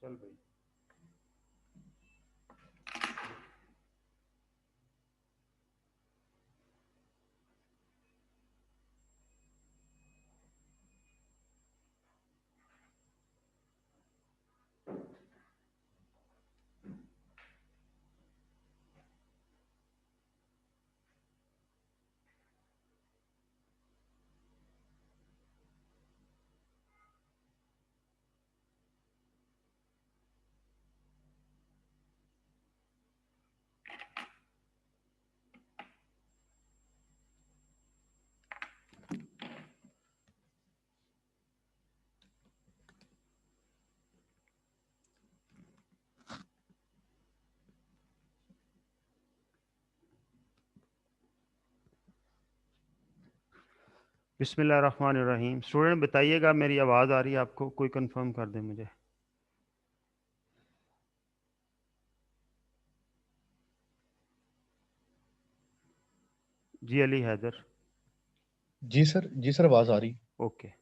चल भाई। बिस्मिल्लाहिर्रहमानिर्रहीम। स्टूडेंट बताइएगा, मेरी आवाज़ आ रही है आपको? कोई कंफर्म कर दे मुझे। जी अली हैदर। जी सर आवाज आ रही। ओके।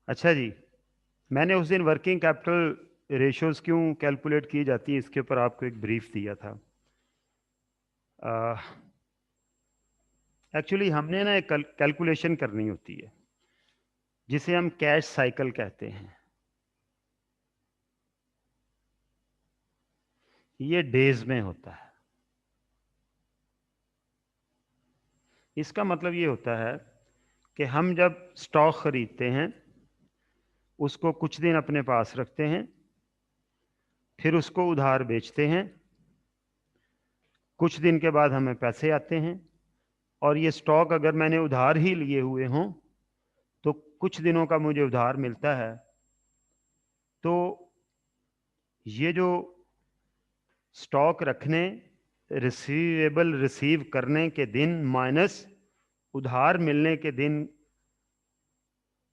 अच्छा जी, मैंने उस दिन वर्किंग कैपिटल रेशियोज क्यों कैलकुलेट की जाती है इसके ऊपर आपको एक ब्रीफ दिया था। एक्चुअली हमने ना एक कैलकुलेशन करनी होती है जिसे हम कैश साइकिल कहते हैं। ये डेज में होता है। इसका मतलब ये होता है कि हम जब स्टॉक खरीदते हैं उसको कुछ दिन अपने पास रखते हैं, फिर उसको उधार बेचते हैं, कुछ दिन के बाद हमें पैसे आते हैं, और ये स्टॉक अगर मैंने उधार ही लिए हुए हों तो कुछ दिनों का मुझे उधार मिलता है। तो ये जो स्टॉक रखने, रिसीवेबल रिसीव करने के दिन माइनस उधार मिलने के दिन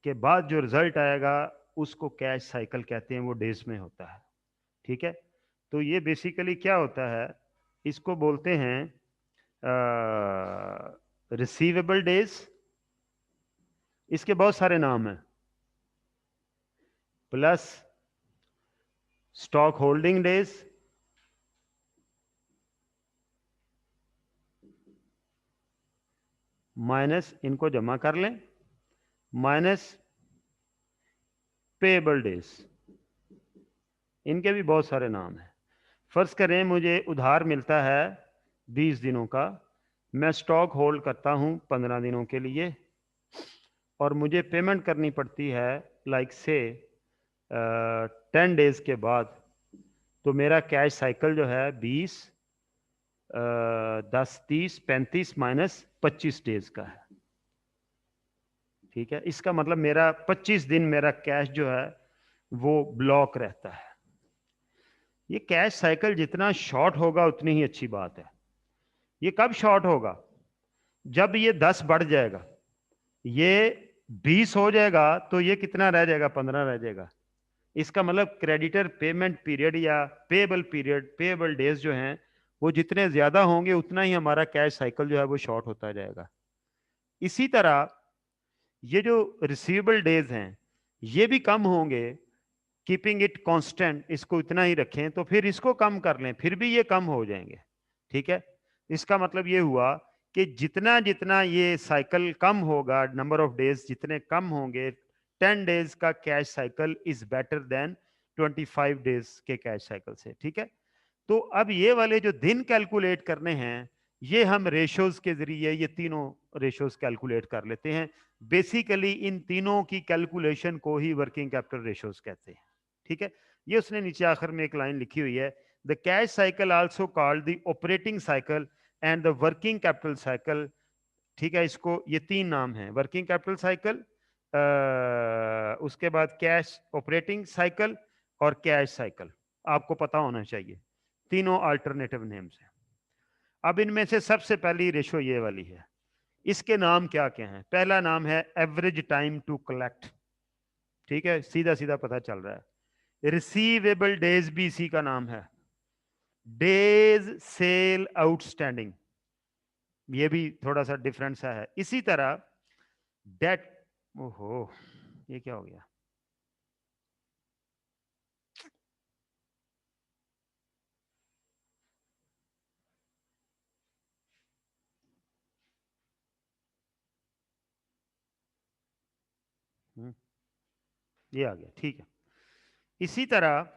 के बाद जो रिजल्ट आएगा उसको कैश साइकिल कहते हैं। वो डेज में होता है। ठीक है। तो ये बेसिकली क्या होता है, इसको बोलते हैं रिसीवेबल डेज। इसके बहुत सारे नाम हैं, plus stock holding days, minus इनको जमा कर लें, माइनस पेएबल डेज। इनके भी बहुत सारे नाम हैं। फर्ज करें मुझे उधार मिलता है 20 दिनों का, मैं स्टॉक होल्ड करता हूं 15 दिनों के लिए, और मुझे पेमेंट करनी पड़ती है लाइक से 10 डेज के बाद। तो मेरा कैश साइकिल जो है 20, 10, 30, 35 माइनस 25 डेज का है। ठीक है। इसका मतलब मेरा 25 दिन मेरा कैश जो है वो ब्लॉक रहता है। ये कैश साइकिल जितना शॉर्ट होगा उतनी ही अच्छी बात है। ये कब शॉर्ट होगा? जब ये 10 बढ़ जाएगा, ये 20 हो जाएगा, तो ये कितना रह जाएगा? 15 रह जाएगा। इसका मतलब क्रेडिटर पेमेंट पीरियड या पेएबल पीरियड, पेएबल डेज जो हैं वो जितने ज्यादा होंगे उतना ही हमारा कैश साइकिल जो है वो शॉर्ट होता जाएगा। इसी तरह ये जो रिसीवेबल डेज हैं ये भी कम होंगे। कीपिंग इट कांस्टेंट, इसको इतना ही रखें, तो फिर इसको कम कर लें, फिर भी ये कम हो जाएंगे। ठीक है। इसका मतलब ये हुआ कि जितना जितना ये साइकिल कम होगा, नंबर ऑफ डेज जितने कम होंगे, 10 डेज का cash cycle is better than 25 days के कैश साइकिल से। ठीक है। तो अब ये वाले जो दिन कैलकुलेट करने हैं, ये हम रेशोज के जरिए ये तीनों रेशोज कैलकुलेट कर लेते हैं। बेसिकली इन तीनों की कैलकुलेशन को ही वर्किंग कैपिटल रेशोज कहते हैं। ठीक है। ये उसने नीचे आखिर में एक लाइन लिखी हुई है, the cash cycle also called the operating cycle and the working capital cycle. ठीक है। इसको ये तीन नाम हैं, वर्किंग कैपिटल साइकिल, उसके बाद कैश ऑपरेटिंग साइकिल और कैश साइकिल। आपको पता होना चाहिए, तीनों अल्टरनेटिव नेम्स हैं। अब इनमें से सबसे पहली रेशो ये वाली है। इसके नाम क्या क्या हैं? पहला नाम है एवरेज टाइम टू कलेक्ट। ठीक है, सीधा सीधा पता चल रहा है। रिसीवेबल डेज भी इसी का नाम है, डेज सेल आउटस्टैंडिंग, ये भी थोड़ा सा डिफरेंट सा है। इसी तरह डेट, ओहो ये क्या हो गया, ये आ गया, ठीक है। इसी तरह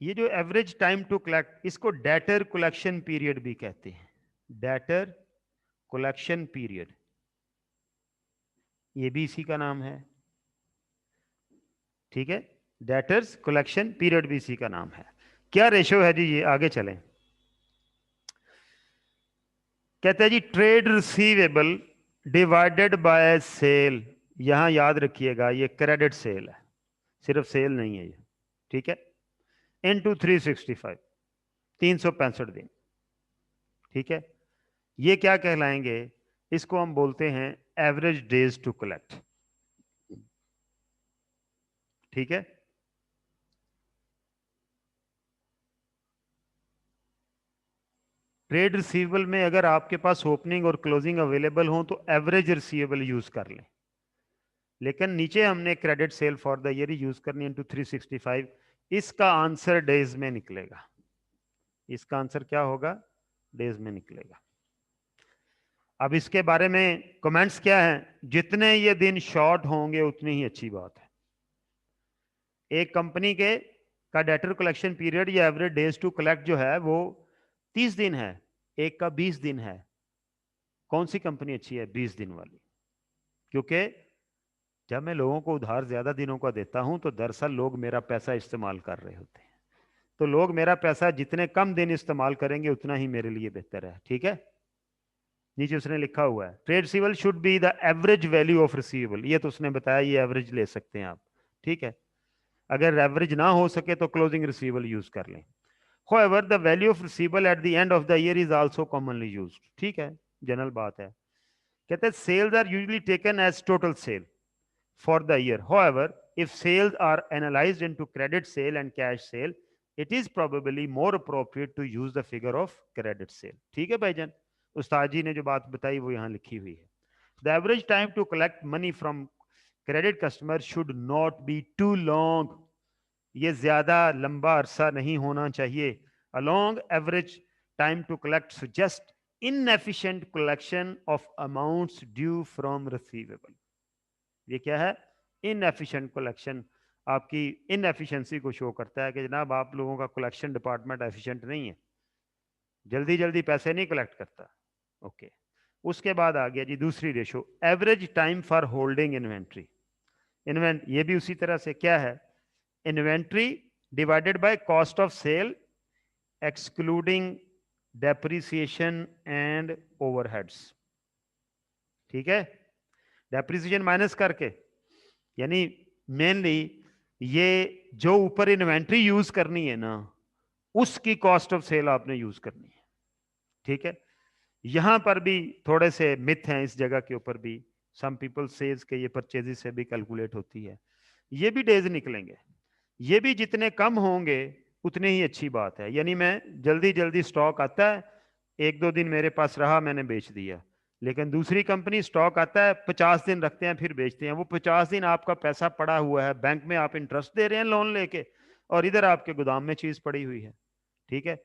ये जो एवरेज टाइम टू कलेक्ट, इसको डेटर कलेक्शन पीरियड भी कहते हैं, डेटर कलेक्शन पीरियड, ये भी इसी का नाम है, ठीक है। डेटर्स कलेक्शन पीरियड भी इसी का नाम है। क्या रेशो है जी, ये आगे चलें। कहते हैं जी trade receivable divided by sale, यहां याद रखिएगा ये क्रेडिट सेल है, सिर्फ सेल नहीं है ये, ठीक है। इनटू 365, 365 दिन, ठीक है। ये क्या कहलाएंगे, इसको हम बोलते हैं एवरेज डेज टू कलेक्ट, ठीक है। ट्रेड रिसीवेबल में अगर आपके पास ओपनिंग और क्लोजिंग अवेलेबल हो तो एवरेज रिसीवेबल यूज कर लें, लेकिन नीचे हमने credit sale for the year use करनी इनटू 365, इसका आंसर डेज में निकलेगा, इसका आंसर क्या होगा, डेज में निकलेगा। अब इसके बारे में कमेंट्स क्या है, जितने ये दिन शॉर्ट होंगे उतनी ही अच्छी बात है। एक कंपनी के का डेटर कलेक्शन पीरियड या एवरेज डेज टू कलेक्ट जो है वो 30 दिन है, एक का 20 दिन है, कौन सी कंपनी अच्छी है, 20 दिन वाली। क्योंकि जब मैं लोगों को उधार ज्यादा दिनों का देता हूं तो दरअसल लोग मेरा पैसा इस्तेमाल कर रहे होते हैं, तो लोग मेरा पैसा जितने कम दिन इस्तेमाल करेंगे उतना ही मेरे लिए बेहतर है, ठीक है। नीचे उसने लिखा हुआ है trade receivable should be the average value of receivable, ये तो उसने बताया ये एवरेज ले सकते हैं आप, ठीक है। अगर एवरेज ना हो सके तो क्लोजिंग रिसीवेबल यूज कर लें। However, the value of receivable at the end of the year is also commonly used, ठीक है, जनरल बात है। कहते हैं sales are usually taken as total sale for the year. However, if sales are analyzed into credit sale and cash sale, it is probably more appropriate to use the figure of credit sale, ठीक है भाईजान। उस्ताद जी ने जो बात बताई वो यहाँ लिखी हुई है। The average time to collect money from credit customer should not be too long, ये ज्यादा लंबा अरसा नहीं होना चाहिए। A long average time to collect suggests inefficient collection of amounts due from receivable, ये क्या है, इनएफिशिएंट कलेक्शन, आपकी इनएफिशिएंसी को शो करता है कि जनाब आप लोगों का कलेक्शन डिपार्टमेंट एफिशिएंट नहीं है, जल्दी जल्दी पैसे नहीं कलेक्ट करता, ओके। उसके बाद आ गया जी दूसरी ratio, average time for holding inventory, ये भी उसी तरह से क्या है, inventory divided by cost of sale excluding depreciation and overheads, ठीक है। डेप्रिसिएशन माइनस करके, यानी मेनली ये जो ऊपर इन्वेंट्री यूज करनी है ना उसकी कॉस्ट ऑफ सेल आपने यूज करनी है, ठीक है। यहां पर भी थोड़े से मिथ हैं इस जगह के ऊपर भी, सम पीपल सेज के ये परचेजेस से भी कैलकुलेट होती है, ये भी डेज निकलेंगे, ये भी जितने कम होंगे उतने ही अच्छी बात है। यानी मैं जल्दी जल्दी स्टॉक आता है, एक दो दिन मेरे पास रहा मैंने बेच दिया, लेकिन दूसरी कंपनी स्टॉक आता है 50 दिन रखते हैं फिर बेचते हैं, वो 50 दिन आपका पैसा पड़ा हुआ है बैंक में, आप इंटरेस्ट दे रहे हैं लोन लेके, और इधर आपके गोदाम में चीज पड़ी हुई है, ठीक है।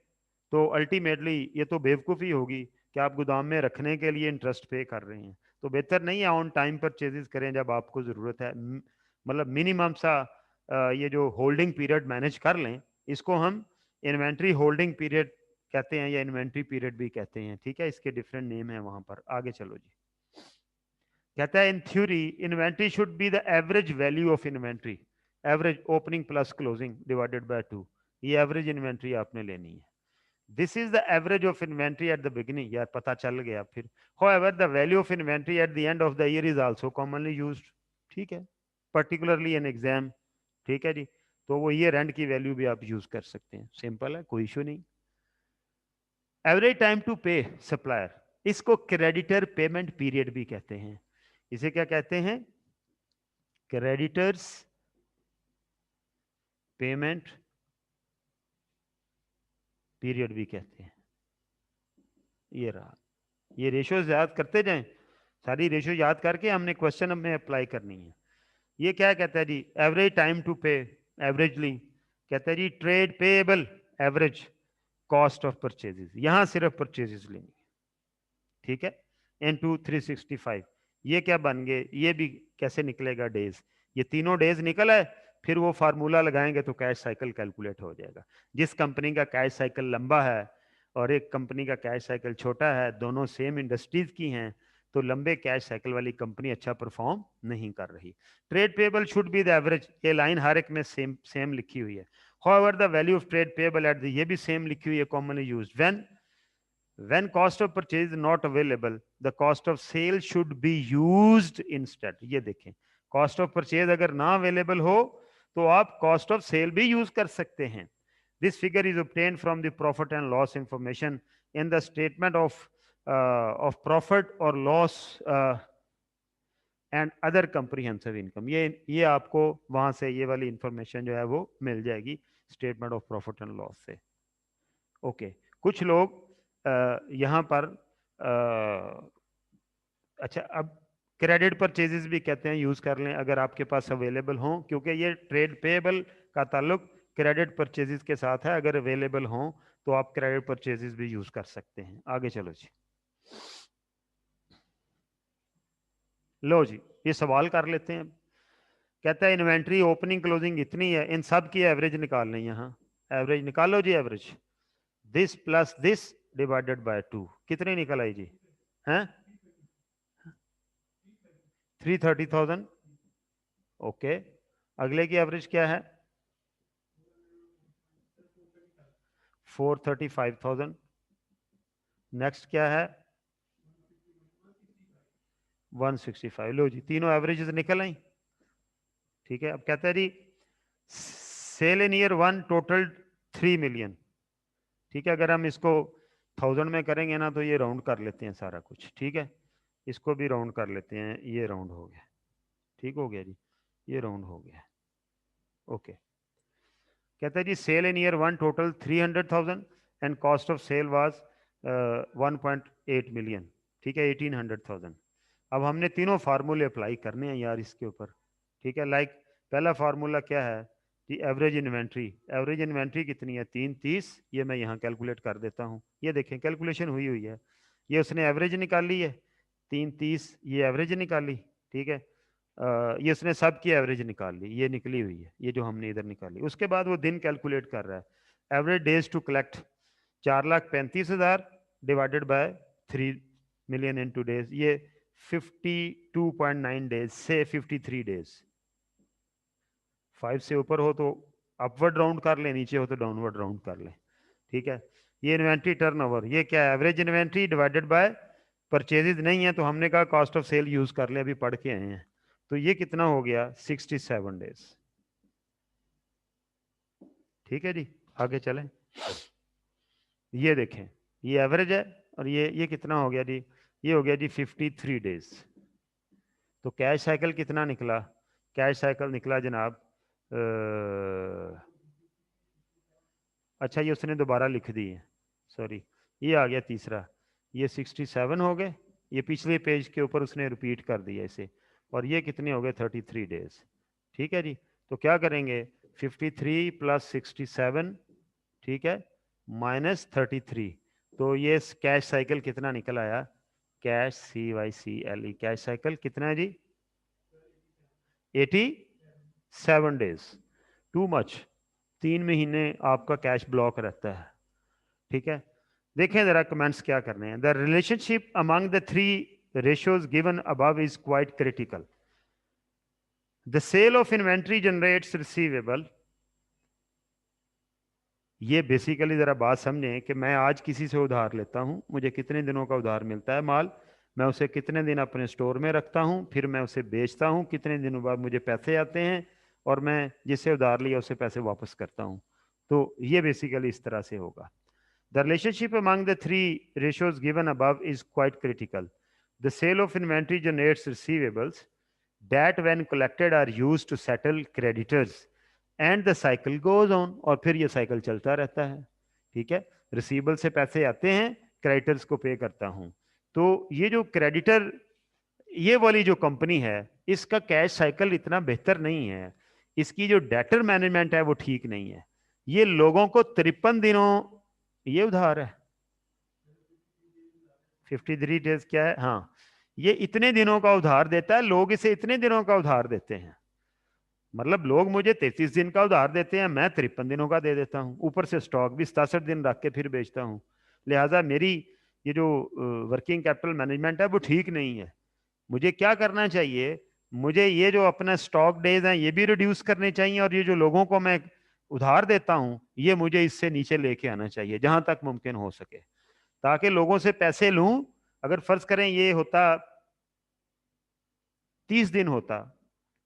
तो अल्टीमेटली ये तो बेवकूफ़ी होगी कि आप गोदाम में रखने के लिए इंटरेस्ट पे कर रहे हैं, तो बेहतर नहीं है ऑन टाइम परचेजेस करें जब आपको ज़रूरत है, मतलब मिनिमम सा ये जो होल्डिंग पीरियड मैनेज कर लें, इसको हम इन्वेंट्री होल्डिंग पीरियड कहते हैं या इन्वेंट्री पीरियड भी कहते हैं, ठीक है। इसके डिफरेंट नेम है वहां पर। आगे चलो जी, कहता है in theory inventory should be the average value of inventory, average opening plus closing divided by 2, ये एवरेज इन्वेंट्री आपने लेनी है। This is the average of inventory at the beginning, यार पता चल गया फिर। However, the value of inventory at the end of the year is also commonly used, ठीक है, particularly in exam, ठीक है जी। तो वो ईयर एंड की वैल्यू भी आप यूज कर सकते हैं, सिंपल है, कोई इशू नहीं। एवरेज टाइम टू पे सप्लायर, इसको क्रेडिटर पेमेंट पीरियड भी कहते हैं, इसे क्या कहते हैं, क्रेडिटर्स पेमेंट पीरियड भी कहते हैं। ये रहा, ये रेशियोज याद करते जाएं, सारी रेशियो याद करके हमने क्वेश्चन में अप्लाई करनी है। ये क्या कहता है जी, average time to pay averagely, कहता है जी trade payable average cost of purchases, यहां सिर्फ परचेजेस लेंगे, ठीक है, इनटू 365। ये क्या बन गए, ये भी कैसे निकलेगा डेज, ये तीनों डेज निकल है, फिर वो फार्मूला लगाएंगे तो कैश साइकिल कैलकुलेट हो जाएगा। जिस कंपनी का कैश साइकिल लंबा है और एक कंपनी का कैश साइकिल छोटा है, दोनों सेम इंडस्ट्रीज की हैं, तो लंबे कैश साइकिल वाली कंपनी अच्छा परफॉर्म नहीं कर रही। Trade payable should be the average, ये लाइन हर एक में सेम सेम लिखी हुई है। However the value of trade payable at the, ये भी सेम लिखी हुई है, commonly used. when cost of purchase is not available, the cost of sale should be used instead। ये देखें, cost of purchase अगर ना available हो तो आप cost of sale भी use कर सकते हैं। This figure is obtained from the profit and loss information in the statement of profit or loss and other comprehensive income। ये आपको वहां से ये वाली इंफॉर्मेशन जो है वो मिल जाएगी statement of profit and loss से। ओके, कुछ लोग यहाँ पर अच्छा, अब क्रेडिट परचेजेस भी कहते हैं, यूज कर लें अगर आपके पास अवेलेबल हों, क्योंकि ये ट्रेड पेएबल का ताल्लुक क्रेडिट परचेजेस के साथ है। अगर अवेलेबल हों तो आप क्रेडिट परचेजेस भी यूज कर सकते हैं। आगे चलो जी, लो जी, ये सवाल कर लेते हैं। कहता है इन्वेंट्री ओपनिंग क्लोजिंग इतनी है, इन सब की एवरेज निकाल लें। यहाँ एवरेज निकालो जी, average this plus this divided by 2, कितनी निकल आई जी, हैं 330,000। ओके, अगले की एवरेज क्या है 435,000। नेक्स्ट क्या है 165। लो जी, तीनों एवरेजेस निकल आई, ठीक है। अब कहता है जी sale in year 1 total 3 million, ठीक है। अगर हम इसको 1000 में करेंगे ना तो ये राउंड कर लेते हैं सारा कुछ, ठीक है। इसको भी राउंड कर लेते हैं, ये राउंड हो गया, ठीक हो गया जी, ये राउंड हो गया। ओके, कहता है जी sale in year 1 total 300,000 and cost of sale was 1.8 million, ठीक है, 1800,000। अब हमने तीनों फार्मूले अप्लाई करने हैं यार इसके ऊपर, ठीक है। लाइक पहला फार्मूला क्या है कि एवरेज इन्वेंट्री, एवरेज इन्वेंट्री कितनी है 330, ये मैं यहाँ कैलकुलेट कर देता हूँ। ये देखें कैलकुलेशन हुई हुई है, ये उसने एवरेज निकाली है 330, ये एवरेज निकाली, ठीक है। ये उसने सब की एवरेज निकाल ली, ये निकली हुई है, ये जो हमने इधर निकाली। उसके बाद वो दिन कैलकुलेट कर रहा है, average days to collect 4,35,000 divided by 3 million into days, ये 52.9 डेज से 53 डेज। 5 से ऊपर हो तो अपवर्ड राउंड कर ले, नीचे हो तो डाउनवर्ड राउंड कर ले, ठीक है। ये इन्वेंट्री टर्नओवर, ये क्या है average inventory divided by purchases नहीं है तो हमने कहा कॉस्ट ऑफ सेल यूज कर ले, अभी पढ़ के आए हैं। तो ये कितना हो गया 67 डेज, ठीक है जी। आगे चलें, ये देखें ये एवरेज है और ये कितना हो गया जी, ये हो गया जी 53 डेज। तो कैश साइकिल कितना निकला, कैश साइकिल निकला जनाब अच्छा ये उसने दोबारा लिख दी है, सॉरी, ये आ गया तीसरा, ये 67 हो गए, ये पिछले पेज के ऊपर उसने रिपीट कर दिया इसे, और ये कितने हो गए 33 डेज, ठीक है जी। तो क्या करेंगे 53 प्लस 67, ठीक है, माइनस 33, तो ये कैश साइकिल कितना निकल आया, कैश CYCLE कैश साइकिल कितना है जी 87 डेज। टू मच, 3 महीने आपका कैश ब्लॉक रहता है, ठीक है। देखें जरा कमेंट्स क्या करने हैं। The relationship among the 3 ratios given above is quite critical. The sale of inventory generates receivable. ये बेसिकली जरा बात समझें कि मैं आज किसी से उधार लेता हूं, मुझे कितने दिनों का उधार मिलता है माल, मैं उसे कितने दिन अपने स्टोर में रखता हूं, फिर मैं उसे बेचता हूं, कितने दिनों बाद मुझे पैसे आते हैं और मैं जिससे उधार लिया उसे पैसे वापस करता हूं। तो ये बेसिकली इस तरह से होगा। The relationship among the 3 ratios given above is quite critical. The sale of inventory generates receivables that when collected are used to settle creditors and the cycle goes on, और फिर ये साइकिल चलता रहता है। ठीक है, रिसीवेबल से पैसे आते हैं, क्रेडिटर्स को पे करता हूं। तो ये जो क्रेडिटर, ये वाली जो कंपनी है, इसका कैश साइकिल इतना बेहतर नहीं है, इसकी जो डेटर मैनेजमेंट है वो ठीक नहीं है। ये लोगों को 53 दिनों, ये उधार है 53 डेज क्या है, हाँ, ये इतने दिनों का उधार देता है, लोग इसे इतने दिनों का उधार देते हैं। मतलब लोग मुझे 33 दिन का उधार देते हैं, मैं 53 दिनों का दे देता हूँ, ऊपर से स्टॉक भी 67 दिन रख के फिर बेचता हूँ। लिहाजा मेरी ये जो वर्किंग कैपिटल मैनेजमेंट है वो ठीक नहीं है। मुझे क्या करना चाहिए, मुझे ये जो अपना स्टॉक डेज हैं ये भी रिड्यूस करने चाहिए, और ये जो लोगों को मैं उधार देता हूं ये मुझे इससे नीचे लेके आना चाहिए जहां तक मुमकिन हो सके, ताकि लोगों से पैसे लूं। अगर फर्ज करें ये होता 30 दिन होता,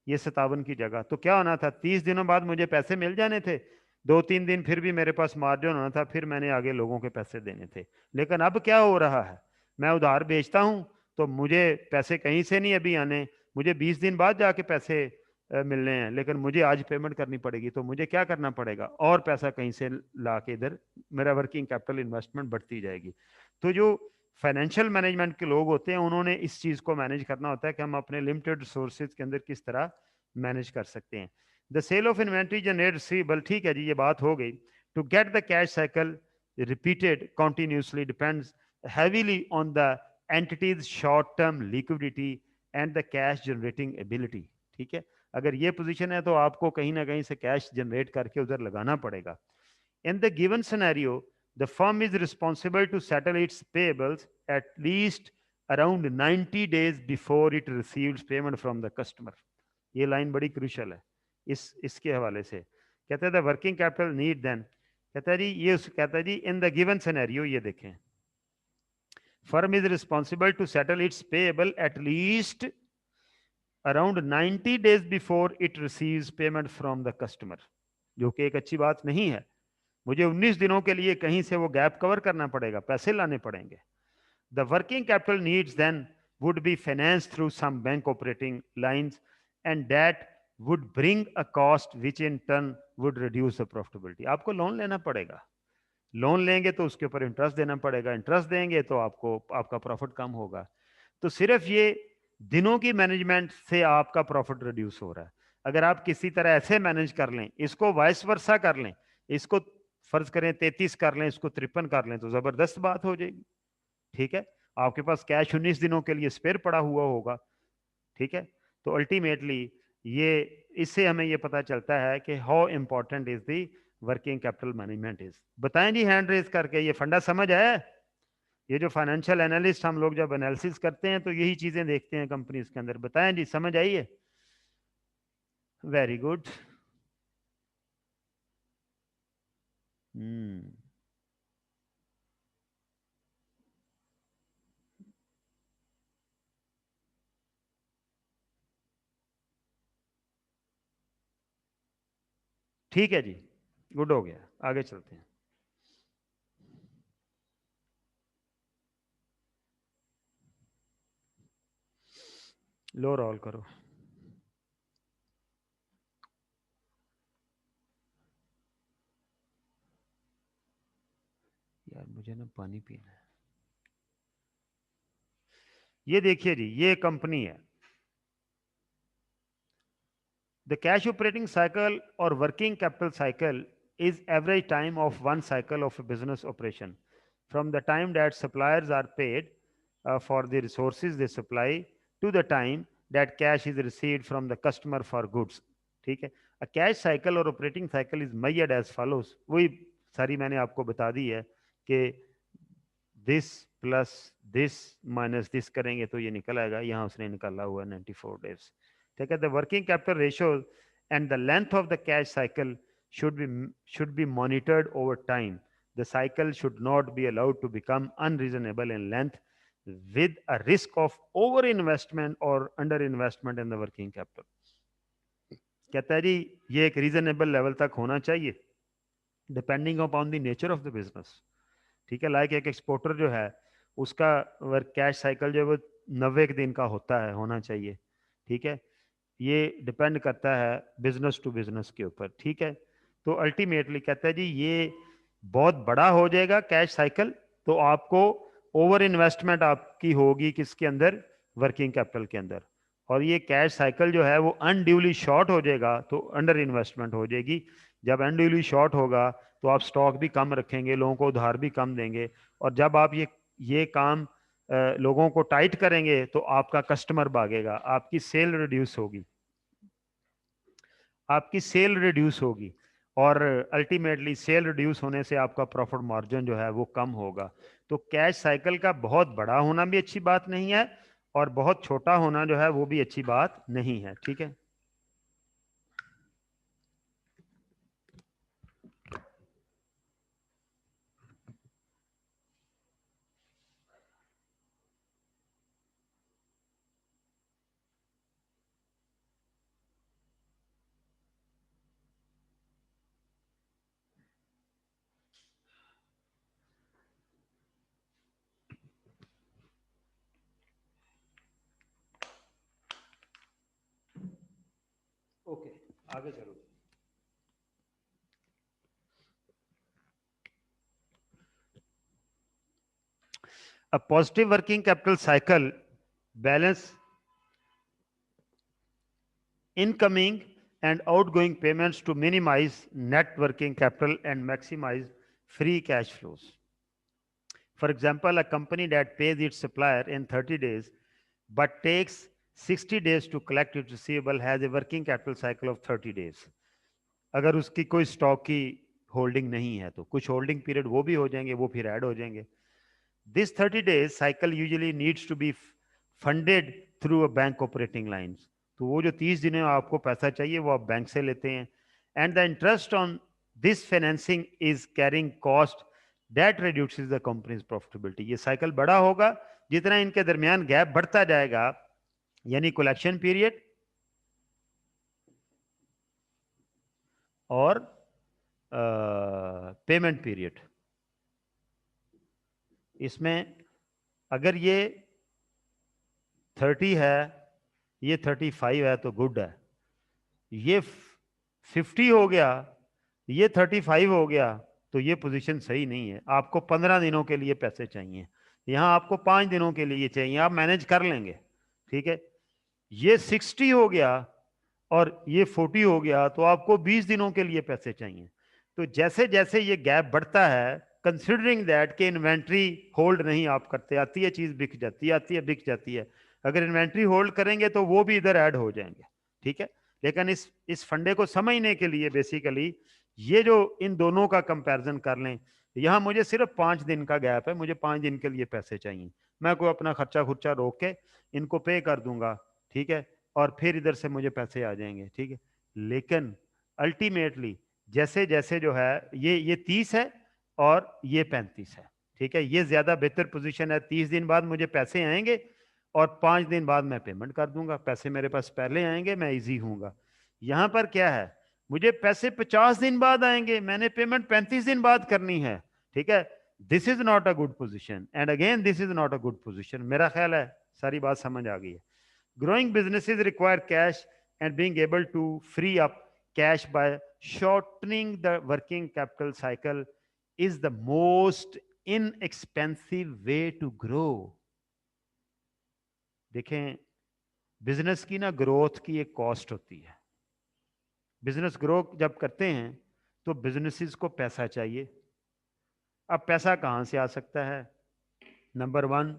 ये 57 की जगह, तो क्या होना था, 30 दिनों बाद मुझे पैसे मिल जाने थे, 2-3 दिन फिर भी मेरे पास मार्जिन होना था, फिर मैंने आगे लोगों के पैसे देने थे। लेकिन अब क्या हो रहा है, मैं उधार बेचता हूं तो मुझे पैसे कहीं से नहीं अभी आने, मुझे 20 दिन बाद जाके पैसे मिलने हैं, लेकिन मुझे आज पेमेंट करनी पड़ेगी। तो मुझे क्या करना पड़ेगा, और पैसा कहीं से ला के इधर मेरा वर्किंग कैपिटल इन्वेस्टमेंट बढ़ती जाएगी। तो जो फाइनेंशियल मैनेजमेंट के लोग होते हैं उन्होंने इस चीज को मैनेज करना होता है कि हम अपने लिमिटेड रिसोर्सेज के अंदर किस तरह मैनेज कर सकते हैं। The sale of inventory generate receivable, ठीक है जी, ये बात हो गई। To get the cash cycle repeated continuously depends heavily on the entity's short term liquidity and the cash generating ability. ठीक है, अगर ये पोजीशन है तो आपको कहीं ना कहीं से कैश जनरेट करके उधर लगाना पड़ेगा। इन the given scenario, the firm is responsible to settle its payables at least around 90 days before it receives payment from the customer. ये लाइन बड़ी क्रूशल है इसके हवाले से। कहता है the working capital need then, कहता है जी ये कहता है जी इन द गिवन सिनेरियो, ये देखें, firm is responsible to settle its payable at least around 90 days before it receives payment from the customer, जो कि एक अच्छी बात नहीं है। मुझे 19 दिनों के लिए कहीं से वो गैप कवर करना पड़ेगा, पैसे लाने पड़ेंगे। The working capital needs then would be finance through some bank operating lines and that would bring a cost which in turn would reduce the profitability. आपको लोन लेना पड़ेगा, लोन लेंगे तो उसके ऊपर इंटरेस्ट देना पड़ेगा, इंटरेस्ट देंगे तो आपको आपका प्रॉफिट कम होगा। तो सिर्फ ये दिनों की मैनेजमेंट से आपका प्रॉफिट रिड्यूस हो रहा है। अगर आप किसी तरह ऐसे मैनेज कर लें, इसको वाइस वर्सा कर लें, इसको फर्ज करें 33 कर लें, इसको 53 कर लें, तो जबरदस्त बात हो जाएगी। ठीक है, आपके पास कैश 19 दिनों के लिए स्पेयर पड़ा हुआ होगा। ठीक है, तो अल्टीमेटली ये इससे हमें ये पता चलता है कि how important is the working capital management is. बताएं जी हैंड रेज करके, ये फंडा समझ आया? ये जो फाइनेंशियल एनालिस्ट हम लोग जब एनालिसिस करते हैं तो यही चीजें देखते हैं कंपनीज के अंदर। बताएं जी, समझ आई है? Very good. ठीक है जी, गुड हो गया, आगे चलते हैं। लो रोल करो। यार मुझे ना पानी पीना है। ये देखिए जी, ये कंपनी है। द कैश ऑपरेटिंग साइकिल और working capital cycle is average time of one cycle of a business operation from the time that suppliers are paid for the resources they supply to the time that cash is received from the customer for goods. ठीक है, a cash cycle और operating cycle is measured as follows। वही सारी मैंने आपको बता दी है कि this plus this minus this करेंगे तो ये निकल आएगा, यहाँ उसने निकाला हुआ 94 डेज। ठीक है, the working capital ratio and the length of the cash cycle should be monitored over time. The cycle should not be allowed to become unreasonable in length with a risk of over investment or under investment in the working capital. कहता है जी ये एक reasonable level तक होना चाहिए depending upon the nature of the business. ठीक है, लाइक एक एक्सपोर्टर जो है उसका वर्क कैश साइकिल जो है वो 90 दिन का होता है, होना चाहिए। ठीक है, ये डिपेंड करता है बिजनेस टू बिजनेस के ऊपर, ठीक है। तो अल्टीमेटली कहता है जी ये बहुत बड़ा हो जाएगा कैश साइकिल, तो आपको ओवर इन्वेस्टमेंट आपकी होगी किसके अंदर, वर्किंग कैपिटल के अंदर। और ये कैश साइकिल जो है वो अनड्यूली शॉर्ट हो जाएगा तो अंडर इन्वेस्टमेंट हो जाएगी। जब अनड्यूली शॉर्ट होगा तो आप स्टॉक भी कम रखेंगे, लोगों को उधार भी कम देंगे, और जब आप ये काम लोगों को टाइट करेंगे तो आपका कस्टमर भागेगा, आपकी सेल रिड्यूस होगी, आपकी सेल रिड्यूस होगी, और अल्टीमेटली सेल रिड्यूस होने से आपका प्रॉफिट मार्जिन जो है वो कम होगा। तो कैश साइकिल का बहुत बड़ा होना भी अच्छी बात नहीं है, और बहुत छोटा होना जो है वो भी अच्छी बात नहीं है, ठीक है। ओके, आगे चलो। A positive working capital cycle balance incoming and outgoing payments to minimize net working capital and maximize free cash flows. For example, a company that pays its supplier in 30 days but takes 60 days to collect its receivable has a working capital cycle of 30 days. अगर उसकी कोई stock की holding नहीं है तो कुछ holding period वो भी हो जाएंगे, वो फिर ऐड हो जाएंगे। This 30 days cycle usually needs to be funded through a bank operating lines. तो वो जो 30 दिन आपको पैसा चाहिए वो आप बैंक से लेते हैं, and the interest on this financing is carrying cost that reduces the company's profitability. ये साइकिल बड़ा होगा जितना इनके दरमियान गैप बढ़ता जाएगा, यानी कलेक्शन पीरियड और पेमेंट पीरियड। इसमें अगर ये 30 है, ये 35 है तो गुड है, ये 50 हो गया, ये 35 हो गया तो ये पोजीशन सही नहीं है। आपको 15 दिनों के लिए पैसे चाहिए, यहाँ आपको 5 दिनों के लिए चाहिए, आप मैनेज कर लेंगे, ठीक है। ये 60 हो गया और ये 40 हो गया तो आपको 20 दिनों के लिए पैसे चाहिए। तो जैसे जैसे ये गैप बढ़ता है, कंसिडरिंग दैट कि इन्वेंट्री होल्ड नहीं आप करते, आती है चीज बिक जाती है, आती है बिक जाती है, अगर इन्वेंट्री होल्ड करेंगे तो वो भी इधर ऐड हो जाएंगे, ठीक है। लेकिन इस फंडे को समझने के लिए बेसिकली ये जो इन दोनों का कंपैरिजन कर लें, यहाँ मुझे सिर्फ 5 दिन का गैप है, मुझे 5 दिन के लिए पैसे चाहिए, मैं कोई अपना खर्चा खुर्चा रोक के इनको पे कर दूंगा, ठीक है, और फिर इधर से मुझे पैसे आ जाएंगे, ठीक है। लेकिन अल्टीमेटली जैसे जैसे जो है ये 30 है और ये 35 है, ठीक है, ये ज्यादा बेहतर पोजीशन है। 30 दिन बाद मुझे पैसे आएंगे और 5 दिन बाद मैं पेमेंट कर दूंगा, पैसे मेरे पास पहले आएंगे, मैं इजी हूँगा। यहां पर क्या है, मुझे पैसे 50 दिन बाद आएंगे, मैंने पेमेंट 35 दिन बाद करनी है, ठीक है। This is not a good position, and again this is not a good position. मेरा ख्याल है सारी बात समझ आ गई है। Growing businesses require cash, and being able to free up cash by shortening the working capital cycle is the most inexpensive way to grow. देखें, business की ना ग्रोथ की एक कॉस्ट होती है। बिजनेस ग्रो जब करते हैं तो बिजनेसेस को पैसा चाहिए। अब पैसा कहां से आ सकता है? नंबर 1,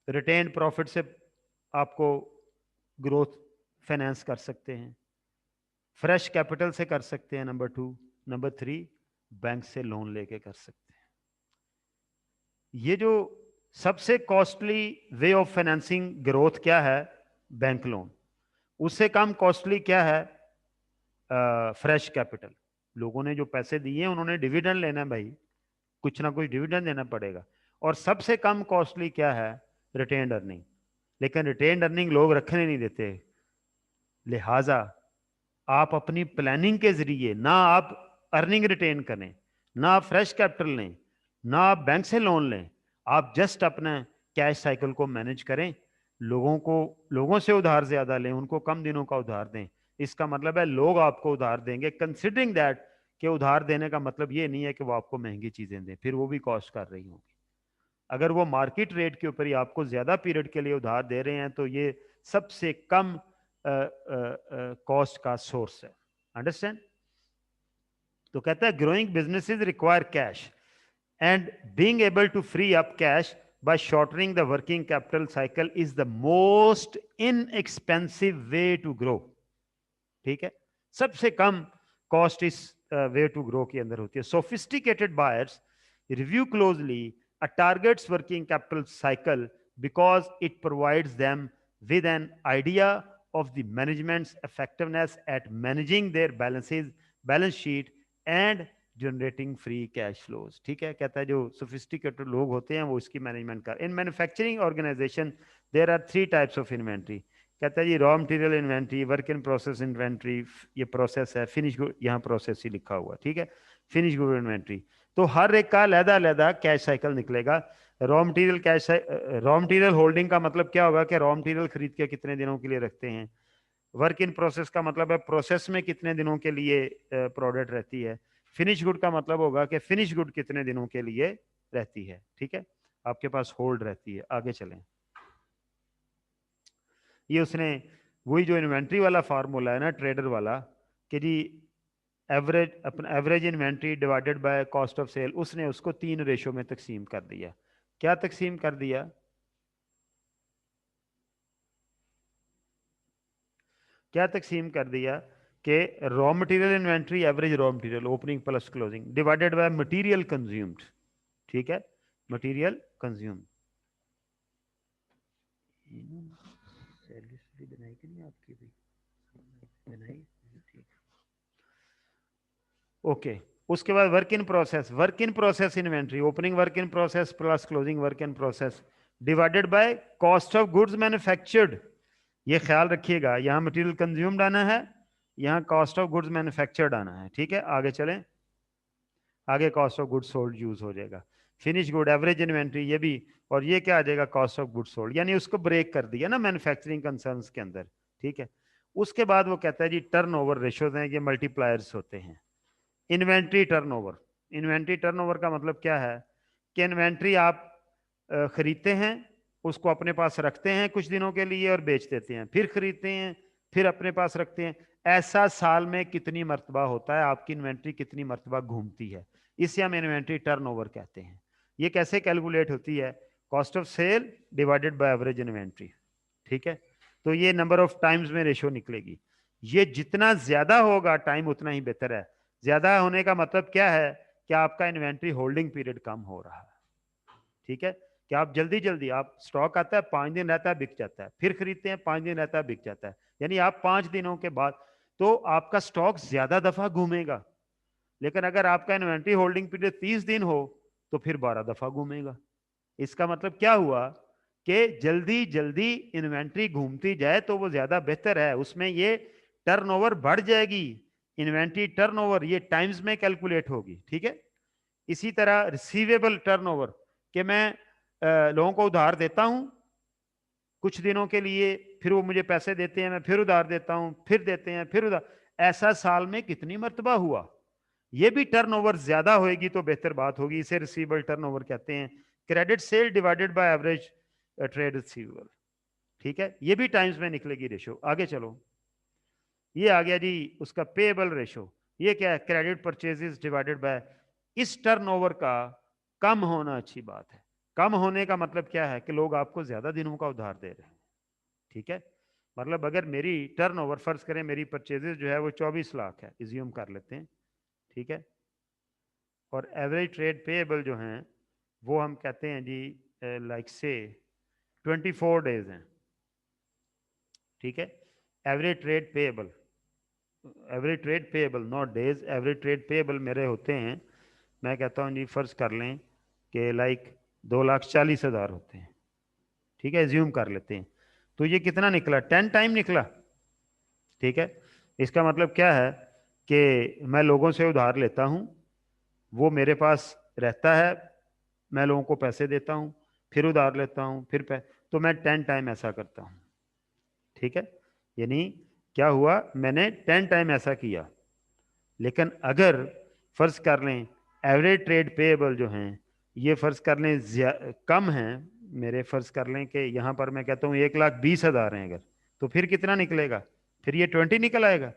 रिटेन प्रॉफिट से आपको ग्रोथ फाइनेंस कर सकते हैं, फ्रेश कैपिटल से कर सकते हैं, नंबर 2, नंबर 3 बैंक से लोन लेके कर सकते हैं। ये जो सबसे costly way of financing growth क्या है? Bank loan. उससे कम कॉस्टली क्या है? Fresh capital. लोगों ने जो पैसे दिए हैं उन्होंने डिविडेंड लेना है भाई, कुछ ना कुछ डिविडेंड देना पड़ेगा। और सबसे कम कॉस्टली क्या है? Retained earning. लेकिन रिटेन्ड अर्निंग लोग रखने नहीं देते, लिहाजा आप अपनी प्लानिंग के जरिए ना आप अर्निंग रिटेन करें, ना आप फ्रेश कैपिटल लें, ना आप बैंक से लोन लें, आप जस्ट अपना कैश साइकिल को मैनेज करें। लोगों से उधार ज्यादा लें, उनको कम दिनों का उधार दें। इसका मतलब है लोग आपको उधार देंगे, कंसिडरिंग दैट कि उधार देने का मतलब ये नहीं है कि वो आपको महंगी चीजें दें, फिर वो भी कॉस्ट कर रही होंगी। अगर वो मार्केट रेट के ऊपर ही आपको ज्यादा पीरियड के लिए उधार दे रहे हैं तो ये सबसे कम कॉस्ट का सोर्स है। अंडरस्टैंड? तो कहता है growing businesses require cash and being able to free up cash by shortening the working capital cycle is the most inexpensive way to grow। ठीक है, सबसे कम कॉस्ट इस वे टू ग्रो के अंदर होती है। Sophisticated buyers review closely a targets working capital cycle because it provides them with an idea of the management's effectiveness at managing their balance sheet and generating free cash flows। ठीक है, कहता है जो sophisticated लोग होते हैं वो इसकी मैनेजमेंट कर। In manufacturing organisation there are 3 types of inventory. कहता है जी raw material inventory, work in process inventory, ये प्रोसेस है, फिनिश गुड यहाँ प्रोसेस ही लिखा हुआ, ठीक है, फिनिश गुड इन्वेंट्री। तो हर एक का अलग-अलग कैश साइकिल निकलेगा। रॉ मटेरियल होल्डिंग का मतलब क्या होगा कि रॉ मटेरियल खरीद के कितने दिनों के लिए रखते हैं। वर्क इन प्रोसेस का मतलब है प्रोसेस में कितने दिनों के लिए प्रोडक्ट रहती है। फिनिश गुड का मतलब होगा कि फिनिश गुड कितने दिनों के लिए रहती है, ठीक है, आपके पास होल्ड रहती है। आगे चलें, ये उसने वही जो इन्वेंट्री वाला फार्मूला है ना ट्रेडर वाला कि जी एवरेज अपना average inventory divided by cost of sale, उसने उसको 3 रेशो में तकसीम कर दिया। क्या तकसीम कर दिया? क्या तकसीम कर दिया कि raw material inventory average raw material opening plus closing divided by material consumed. ठीक है, मटेरियल कंज्यूम्ड। बनाई कि नहीं आपकी भी बनाई? ठीक, ओके। उसके बाद work in process inventory opening work in process plus closing work in process divided by cost of goods manufactured. ये ख्याल रखिएगा, यहाँ मटेरियल कंज्यूम्ड आना है, यहाँ कॉस्ट ऑफ गुड्स मैन्युफैक्चर्ड आना है। ठीक है, आगे चलें, आगे cost of goods sold use हो जाएगा। फिनिश गुड एवरेज इन्वेंट्री ये भी, और ये क्या आ जाएगा कॉस्ट ऑफ गुड्स सोल्ड, यानी उसको ब्रेक कर दिया ना मैन्युफैक्चरिंग कंसर्न्स के अंदर। ठीक है, उसके बाद वो कहता है जी टर्नओवर रेशियोज हैं, ये मल्टीप्लायर्स होते हैं। इन्वेंट्री टर्नओवर, इन्वेंट्री टर्नओवर का मतलब क्या है कि इन्वेंट्री आप खरीदते हैं, उसको अपने पास रखते हैं कुछ दिनों के लिए और बेच देते हैं, फिर खरीदते हैं, फिर अपने पास रखते हैं। ऐसा साल में कितनी मरतबा होता है, आपकी इन्वेंट्री कितनी मरतबा घूमती है, इसे हम इन्वेंट्री टर्नओवर कहते हैं। ये कैसे कैलकुलेट होती है? Cost of sale divided by average inventory. ठीक है, तो ये नंबर ऑफ टाइम्स में रेशो निकलेगी। ये जितना ज्यादा होगा टाइम उतना ही बेहतर है। ज्यादा होने का मतलब क्या है कि आपका इन्वेंट्री होल्डिंग पीरियड कम हो रहा है। ठीक है, कि आप जल्दी जल्दी, आप स्टॉक आता है 5 दिन रहता है बिक जाता है, फिर खरीदते हैं 5 दिन रहता है बिक जाता है, यानी आप 5 दिनों के बाद तो आपका स्टॉक ज्यादा दफा घूमेगा। लेकिन अगर आपका इन्वेंट्री होल्डिंग पीरियड 30 दिन हो तो फिर 12 दफा घूमेगा। इसका मतलब क्या हुआ कि जल्दी जल्दी इन्वेंट्री घूमती जाए तो वो ज्यादा बेहतर है, उसमें ये टर्नओवर बढ़ जाएगी। इन्वेंट्री टर्नओवर ये टाइम्स में कैलकुलेट होगी। ठीक है, इसी तरह रिसीवेबल टर्नओवर कि मैं लोगों को उधार देता हूं कुछ दिनों के लिए, फिर वो मुझे पैसे देते हैं, मैं फिर उधार देता हूं, फिर देते हैं, फिर उधार, ऐसा साल में कितनी मरतबा हुआ। ये भी टर्नओवर ज्यादा होगी तो बेहतर बात होगी, इसे रिसीवेबल टर्नओवर कहते हैं। Credit sale divided by average trade receivable. ठीक है, ये भी टाइम्स में निकलेगी रेशो। आगे चलो, ये आ गया जी उसका पेएबल रेशो। ये क्या है? क्रेडिट परचेजेस डिवाइडेड बाय, इस टर्नओवर का कम होना अच्छी बात है। कम होने का मतलब क्या है कि लोग आपको ज्यादा दिनों का उधार दे रहे हैं। ठीक है, मतलब अगर मेरी टर्नओवर फर्ज करें मेरी परचेजेस जो है वो 24 लाख है, इज्यूम कर लेते हैं। ठीक है, और एवरेज ट्रेड पेएबल जो हैं वो हम कहते हैं जी लाइक से 24 डेज हैं। ठीक है, average trade payable, average trade payable not days, average trade payable मेरे होते हैं, मैं कहता हूँ जी फर्ज कर लें कि लाइक 2,40,000 होते हैं। ठीक है, एज्यूम कर लेते हैं, तो ये कितना निकला? 10 टाइम निकला। ठीक है, इसका मतलब क्या है कि मैं लोगों से उधार लेता हूँ, वो मेरे पास रहता है, मैं लोगों को पैसे देता हूँ, फिर उधार लेता हूँ, फिर तो मैं 10 टाइम ऐसा करता हूँ, ठीक है। यानी क्या हुआ, मैंने 10 टाइम ऐसा किया। लेकिन अगर फर्ज कर लें एवरेज ट्रेड पेएबल जो हैं ये फर्ज कर लें कम हैं मेरे, फर्ज कर लें कि यहाँ पर मैं कहता हूँ 1,20,000 हैं अगर, तो फिर कितना निकलेगा, फिर ये 20 निकल आएगा,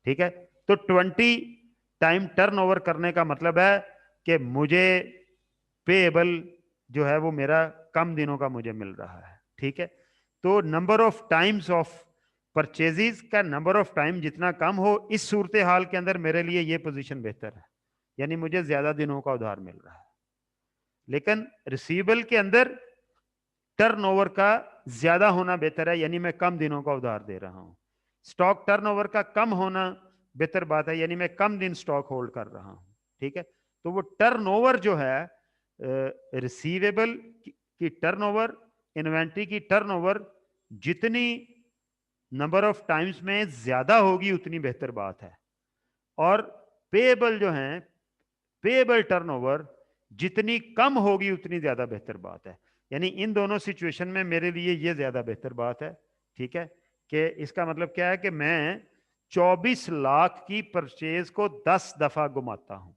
ठीक है। तो 20 टाइम टर्नओवर करने का मतलब है कि मुझे पेएबल जो है वो मेरा कम दिनों का मुझे मिल रहा है, ठीक है। तो number of times of purchases का नंबर ऑफ टाइम जितना कम हो, इस सूरत हाल के अंदर मेरे लिए ये पोजीशन बेहतर है, यानी मुझे ज्यादा दिनों का उधार मिल रहा है। लेकिन रिसीवेबल के अंदर टर्नओवर का ज्यादा होना बेहतर है, यानी मैं कम दिनों का उधार दे रहा हूं। स्टॉक टर्नओवर का कम होना बेहतर बात है, यानी मैं कम दिन स्टॉक होल्ड कर रहा हूं, ठीक है। तो वो टर्नओवर जो है रिसीवेबल की टर्नओवर, इन्वेंट्री की टर्नओवर जितनी नंबर ऑफ टाइम्स में ज्यादा होगी उतनी बेहतर बात है। और पेएबल जो है, पेएबल टर्नओवर जितनी कम होगी उतनी ज्यादा बेहतर बात है। यानी इन दोनों सिचुएशन में मेरे लिए ये ज्यादा बेहतर बात है, ठीक है। कि इसका मतलब क्या है कि मैं 24 लाख की परचेज को 10 दफा घुमाता हूं।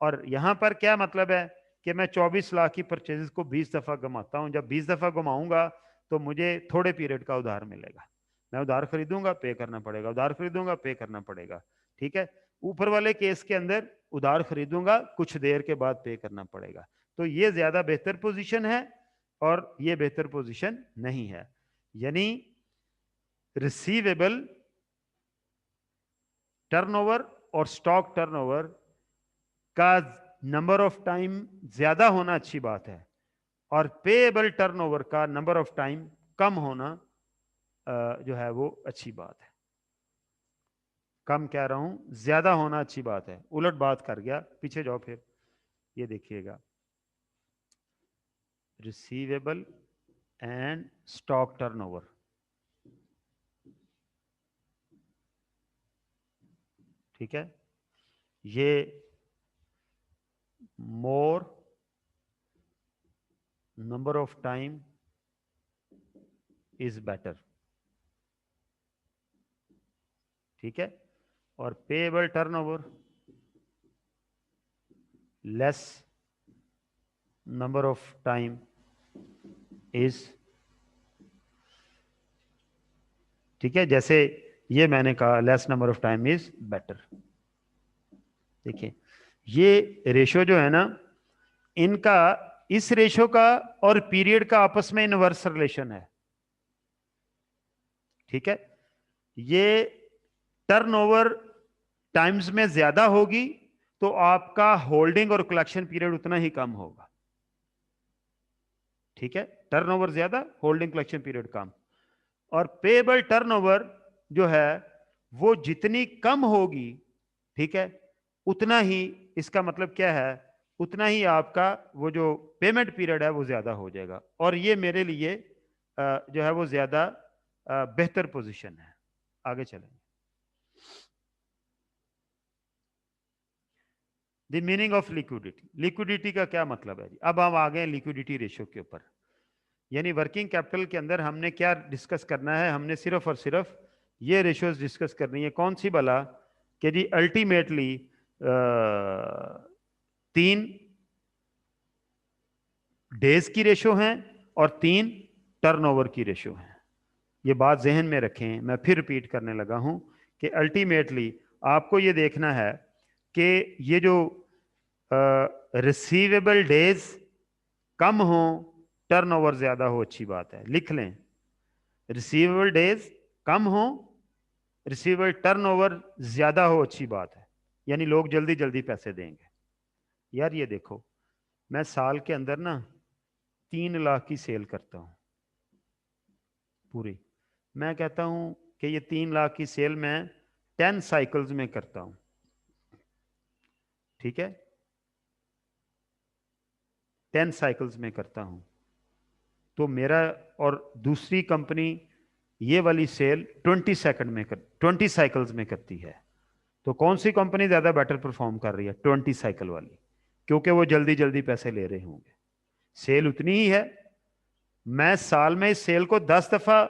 और यहां पर क्या मतलब है कि मैं 24 लाख की परचेज को 20 दफा घुमाता हूं। जब 20 दफा घुमाऊंगा तो मुझे थोड़े पीरियड का उधार मिलेगा। मैं उधार खरीदूंगा, पे करना पड़ेगा, उधार खरीदूंगा, पे करना पड़ेगा, ठीक है। ऊपर वाले केस के अंदर उधार खरीदूंगा, कुछ देर के बाद पे करना पड़ेगा। तो ये ज्यादा बेहतर पोजीशन है और ये बेहतर पोजीशन नहीं है। यानी रिसीवेबल टर्नओवर और स्टॉक टर्नओवर का नंबर ऑफ टाइम ज्यादा होना अच्छी बात है, और पेएबल टर्नओवर का नंबर ऑफ टाइम कम होना जो है वो अच्छी बात है। कम कह रहा हूं, ज्यादा होना अच्छी बात है, उलट बात कर गया, पीछे जाओ फिर। ये देखिएगा, रिसीवेबल एंड स्टॉक टर्नओवर, ठीक है। ये मोर number of time is better, ठीक है। और payable turnover less number of time is, ठीक है। जैसे ये मैंने कहा less number of time is better. देखिए ये रेशो जो है ना, इनका, इस रेशो का और पीरियड का आपस में इनवर्स रिलेशन है, ठीक है। ये टर्नओवर टाइम्स में ज्यादा होगी तो आपका होल्डिंग और कलेक्शन पीरियड उतना ही कम होगा, ठीक है। टर्नओवर ज्यादा, होल्डिंग कलेक्शन पीरियड कम। और पेएबल टर्नओवर जो है वो जितनी कम होगी, ठीक है, उतना ही, इसका मतलब क्या है, उतना ही आपका वो जो पेमेंट पीरियड है वो ज्यादा हो जाएगा। और ये मेरे लिए जो है वो ज्यादा बेहतर पोजीशन है। आगे चलेंगे। The meaning of liquidity, liquidity का क्या मतलब है जी। अब हम आ गए लिक्विडिटी रेशियो के ऊपर। यानी वर्किंग कैपिटल के अंदर हमने क्या डिस्कस करना है, हमने सिर्फ और सिर्फ ये रेशियोज डिस्कस करनी है। कौन सी भला, कि जी अल्टीमेटली 3 डेज की रेशो हैं और 3 टर्नओवर की रेशो हैं। ये बात जहन में रखें, मैं फिर रिपीट करने लगा हूं कि अल्टीमेटली आपको ये देखना है कि ये जो रिसीवेबल डेज कम हो, टर्नओवर ज्यादा हो, अच्छी बात है, लिख लें। रिसीवेबल डेज कम हो, रिसीवेबल टर्नओवर ज्यादा हो, अच्छी बात है, यानी लोग जल्दी जल्दी पैसे देंगे। यार ये देखो, मैं साल के अंदर ना 3 लाख की सेल करता हूं पूरी। मैं कहता हूं कि ये 3 लाख की सेल मैं 10 साइकिल्स में करता हूं, ठीक है, 10 साइकिल्स में करता हूं। तो मेरा, और दूसरी कंपनी ये वाली सेल 20 सेकंड में 20 साइकिल्स में करती है। तो कौन सी कंपनी ज्यादा बेटर परफॉर्म कर रही है? 20 साइकिल वाली, क्योंकि वो जल्दी जल्दी पैसे ले रहे होंगे, सेल उतनी ही है, मैं साल में इस सेल को 10 दफा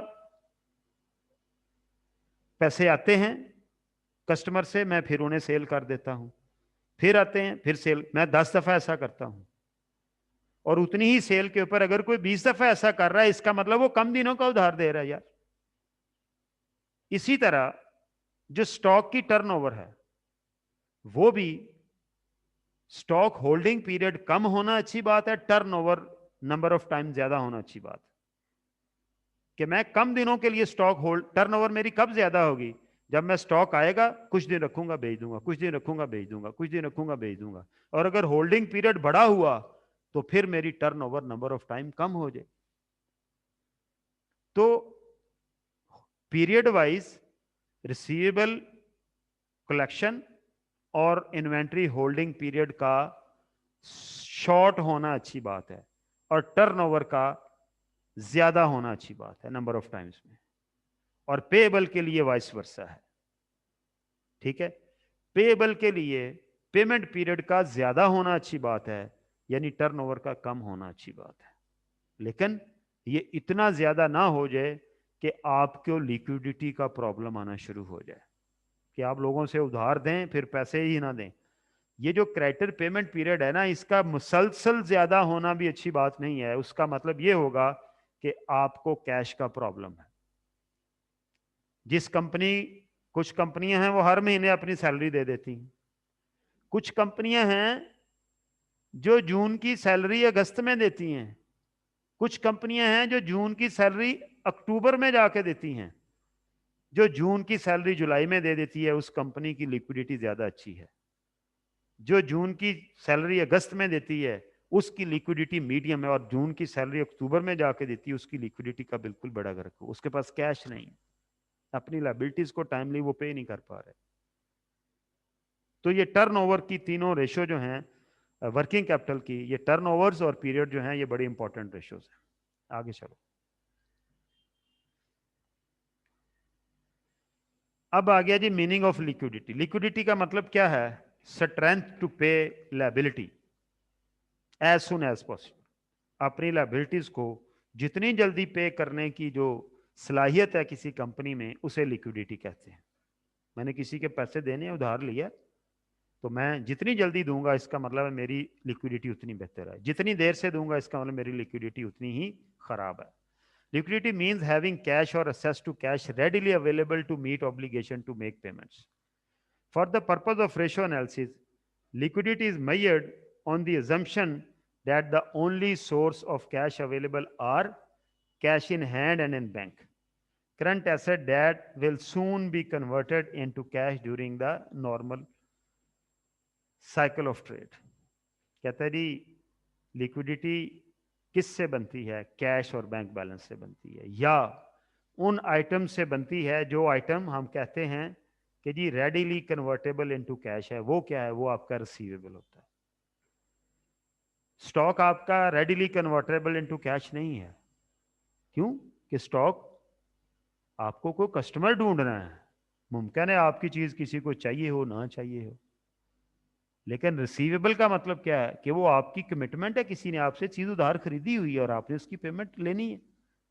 पैसे आते हैं कस्टमर से, मैं फिर उन्हें सेल कर देता हूं, फिर आते हैं फिर सेल, मैं 10 दफा ऐसा करता हूं। और उतनी ही सेल के ऊपर अगर कोई 20 दफा ऐसा कर रहा है, इसका मतलब वो कम दिनों का उधार दे रहा है यार। इसी तरह जो स्टॉक की टर्नओवर है, वो भी स्टॉक होल्डिंग पीरियड कम होना अच्छी बात है, टर्नओवर नंबर ऑफ टाइम ज्यादा होना अच्छी बात है। कि मैं कम दिनों के लिए स्टॉक होल्ड, टर्नओवर मेरी कब ज्यादा होगी, जब मैं स्टॉक आएगा कुछ दिन रखूंगा बेच दूंगा, कुछ दिन रखूंगा बेच दूंगा, कुछ दिन रखूंगा बेच दूंगा। और अगर होल्डिंग पीरियड बड़ा हुआ तो फिर मेरी टर्नओवर नंबर ऑफ टाइम कम हो जाए। तो पीरियड वाइज रिसीवेबल कलेक्शन और इन्वेंट्री होल्डिंग पीरियड का शॉर्ट होना अच्छी बात है, और टर्नओवर का ज्यादा होना अच्छी बात है नंबर ऑफ टाइम्स में। और पेएबल के लिए वाइस वर्सा है। ठीक है, पेएबल के लिए पेमेंट पीरियड का ज्यादा होना अच्छी बात है, यानी टर्नओवर का कम होना अच्छी बात है। लेकिन ये इतना ज्यादा ना हो जाए कि आपको लिक्विडिटी का प्रॉब्लम आना शुरू हो जाए, कि आप लोगों से उधार दें फिर पैसे ही ना दें। ये जो क्रेडिटर पेमेंट पीरियड है ना, इसका मुसलसल ज्यादा होना भी अच्छी बात नहीं है। उसका मतलब ये होगा कि आपको कैश का प्रॉब्लम है। जिस कंपनी, कुछ कंपनियां हैं वो हर महीने अपनी सैलरी दे देती हैं, कुछ कंपनियां हैं जो जून की सैलरी अगस्त में देती हैं, कुछ कंपनियां हैं जो जून की सैलरी अक्टूबर में जाके देती हैं। जो जून की सैलरी जुलाई में दे देती है उस कंपनी की लिक्विडिटी ज्यादा अच्छी है। जो जून की सैलरी अगस्त में देती है उसकी लिक्विडिटी मीडियम है, और जून की सैलरी अक्टूबर में जाके देती है उसकी लिक्विडिटी का बिल्कुल बड़ा गर्क हो, उसके पास कैश नहीं, अपनी लायबिलिटीज को टाइमली वो पे नहीं कर पा रहे। तो ये टर्नओवर की तीनों रेशो जो हैं वर्किंग कैपिटल की, ये टर्नओवर्स और पीरियड जो हैं ये बड़े इंपॉर्टेंट रेशोज हैं। आगे चलो, अब आ गया जी मीनिंग ऑफ लिक्विडिटी। लिक्विडिटी का मतलब क्या है? Strength to pay liability as soon as possible. अपनी लायबिलिटीज को जितनी जल्दी पे करने की जो सलाहियत है किसी कंपनी में, उसे लिक्विडिटी कहते हैं। मैंने किसी के पैसे देने उधार लिया, तो मैं जितनी जल्दी दूंगा इसका मतलब है मेरी लिक्विडिटी उतनी बेहतर है, जितनी देर से दूंगा इसका मतलब मेरी लिक्विडिटी उतनी ही खराब है। Liquidity means having cash or access to cash readily available to meet obligation to make payments. For the purpose of ratio analysis, liquidity is measured on the assumption that the only source of cash available are cash in hand and in bank, current asset that will soon be converted into cash during the normal cycle of trade. कहता है जी liquidity किससे बनती है? Cash और bank balance से बनती है, या उन आइटम से बनती है जो आइटम हम कहते हैं कि जी रेडीली कन्वर्टेबल इनटू कैश है। वो क्या है? वो आपका रिसीवेबल होता है। स्टॉक आपका रेडीली कन्वर्टेबल इनटू कैश नहीं है। क्यों? कि स्टॉक आपको कोई कस्टमर ढूंढना है, मुमकिन है आपकी चीज किसी को चाहिए हो ना चाहिए हो। लेकिन रिसीवेबल का मतलब क्या है? कि वो आपकी कमिटमेंट है, किसी ने आपसे चीज उधार खरीदी हुई है और आपने उसकी पेमेंट लेनी है।